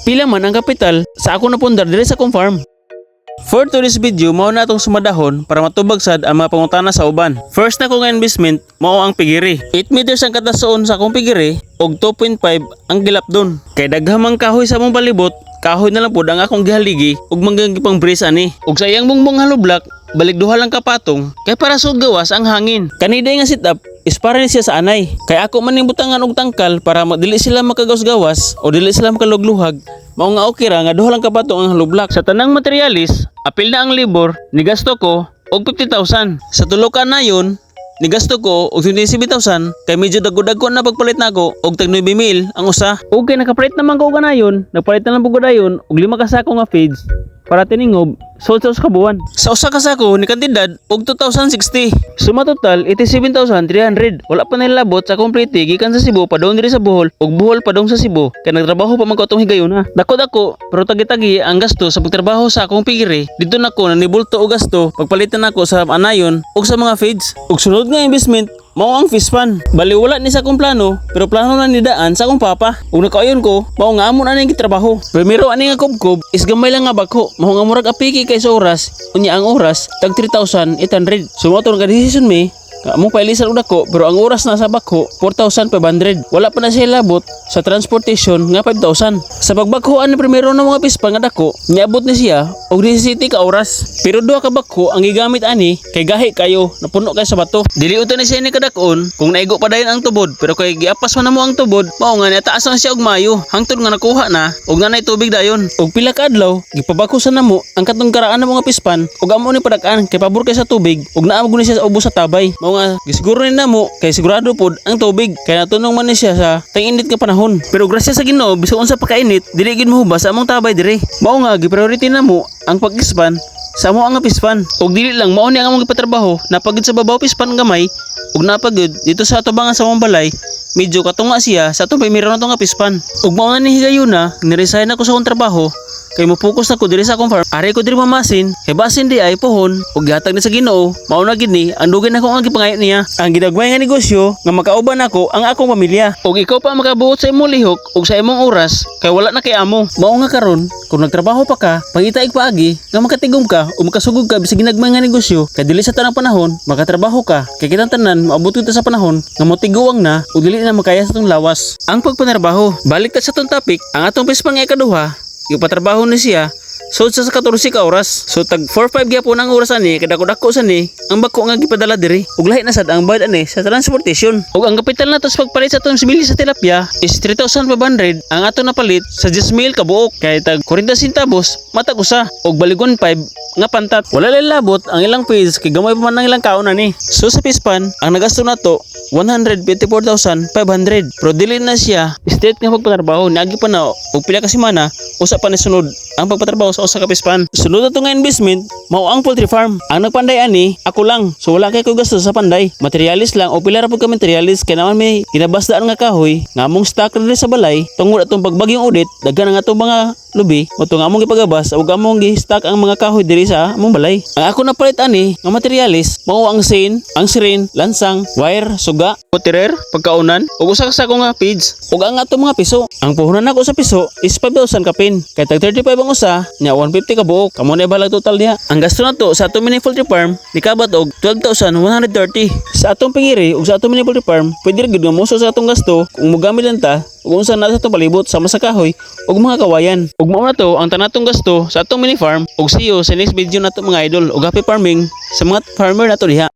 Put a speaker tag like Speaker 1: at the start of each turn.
Speaker 1: Pila man ang kapital sa ako napundar diri sa akong farm. For today's video, mao na atong sumadahon para matubag sad ang mga pangutana sa uban. First na ko nga investment, mao ang pigiri. 8 meters ang katasoon sa akong pigiri og 2.5 ang gilapdon. Kay daghamang kahoy sa among palibot, kahoy na lang pud ang akong gihaligi ug manggagipang brace ani. Ug sa iyang bungbong haloblak, balik duha lang kapatong kay para sud gawas ang hangin. Kaniday nga setup is para ni siya sa anay. Kay ako man ning butangan og tangkal para dili sila makagawas-gawas o dili sila makalugluhag. Mao nga okay ra nga duha lang kapatong ang haloblak. Sa tanang materialis, apil na ang labor, nigasto ko og 50,000. Sa tulo ka nayon, nigasto ko og 27,000 kay medyo dagko-dagko na pagpalit nako og tag 9,000 ang usa. Okay, nakapalit naman ko ganayon, nagpalit na lang pud dayon og 5 ka sako nga feeds para tiningob sold sa kabuan. Sa usa ka sako ni kantidad og 2,060. Suma total 87,300. Wala pa nilabot sa complete gikan sa Cebu padong diri sa Bohol ug Bohol padong sa Cebu kay nagtrabaho pa man ko atong higayon ha. Dako-dako pero tagi-tagi ang gasto sa pagtrabaho sa akong pigiri. Dito nako nanibulto og gasto pagpalitan nako sa anayon ug sa mga feeds. Ug sunod nga investment mao ang fish pan. Bali wala ni sa akong plano pero plano na ni daan sa akong papa. Ug nakaayon ko mao nga amon ani gitrabaho. Primero ani nga kubkob is gamay lang nga bako. Mao nga murag apiki kay sa oras. Unya ang oras tag 3,800. Sumoto nga decision me among pailisan og dako pero ang oras na sa bako 4,500. Wala pa na siya labot sa transportation nga 5,000. Sa pagbakhoan ni primero ng mga pispa nga dako, niabot ni siya og 17 ka oras. Pero duha ka bako ang gigamit ani kay gahi kayo napuno kay sa bato. Dili uto ni siya ni kadakon kung naigo pa dayon ang tubod pero kay giapas man namo ang tubod, mao nga nataas ang siya og mayo hangtod nga nakuha na og nanay tubig dayon. Og pila ka adlaw gipabako sa namo ang katong karaan ng mga pispan ug amo ni padak-an kay pabor kay sa tubig ug naamog ni siya sa ubos sa tabay. Nga gisiguro ni namo kay sigurado pod ang tubig kay natunong man ni siya sa tag-init nga panahon. Pero grasya sa Ginoo bisan unsa pa kainit dili gid mahubas sa among tabay diri. Mao nga gi-priority namo ang pag-ispan sa amo ang pispan. Og dili lang mao ni ang among gipatrabaho napagid sa babaw pispan gamay ug napagid dito sa atubangan sa among balay medyo katunga siya sa atong pimira nato nga pispan. Ug mao na ni higayuna ni-resign ako sa akong trabaho kay mo-focus na ko diri sa akong farm. Ari ko diri mamasin kay basin di ay pohon ug gihatag ni sa Ginoo mao na gid ni ang dugay nako nga gipangayo niya. Ang gidagmay nga negosyo nga makauban nako ang akong pamilya. Ug ikaw pa makabuot sa imong lihok ug sa imong oras kay wala na kay amo. Mao nga karon kung nagtrabaho pa ka pangitaig paagi nga makatigom ka o makasugod ka bisag ginagmay nga negosyo kay dili sa tanang panahon makatrabaho ka kay kitang tanan maabot kita sa panahon nga motiguwang na ug dili na makaya sa tong lawas. Ang pagpanarbaho, balik ta sa tong topic, ang atong pispan nga ikaduha yung patrabaho ni siya so sa 14 ka oras. So tag 4-5 gyapon ang oras ani kada dako sa ni ang bako nga gipadala diri ug lahi na sad ang bayad ani sa transportation. Ug ang kapital nato sa pagpalit sa atong simili sa tilapia is 3,500 ang ato napalit sa 10,000 ka buok kay tag 40 centavos matag usa ug baligon 5 nga pantat. Wala lang labot ang ilang fees kay gamay pa man ang ilang kaon ani. So sa pispan ang nagasto nato 154,500 pero dili na siya straight nga pagpatrabaho niagi pa na ug pila ka semana usa pa ni sunod ang pagpatrabaho sa usa ka pispan. Sunod ato nga investment mao ang poultry farm. Ang nagpanday ani ako lang so wala kay ko gasto sa panday. Materialis lang o pila ra pud ka materialis kay naman may ginabasdaan nga kahoy nga among stock diri sa balay tungod atong pagbagyong audit daghan ang atong mga lubi mo nga among gipagabas ug among gi-stock ang mga kahoy diri sa among balay. Ang ako napalit ani nga materialis mao ang sin, ang sirin, lansang, wire, suga, potirer, pagkaunan ug usa ka sako nga feeds ug ang atong mga piso. Ang puhunan nako sa piso is 5,000 ka pin kay tag 35 ang usa nya 150 ka buok. Kamo na balag total diha. Ang gasto nato sa atong mini poultry farm nikabat og 12,130. Sa atong pingiri ug sa atong mini poultry farm pwede ra gyud nga moso sa atong gasto kung mogamit lang ta ug unsa na sa atong palibot sama sa kahoy ug mga kawayan. Ug mao na to ang tanatong gasto sa atong mini farm ug see you sa next video nato mga idol ug happy farming sa mga farmer nato diha.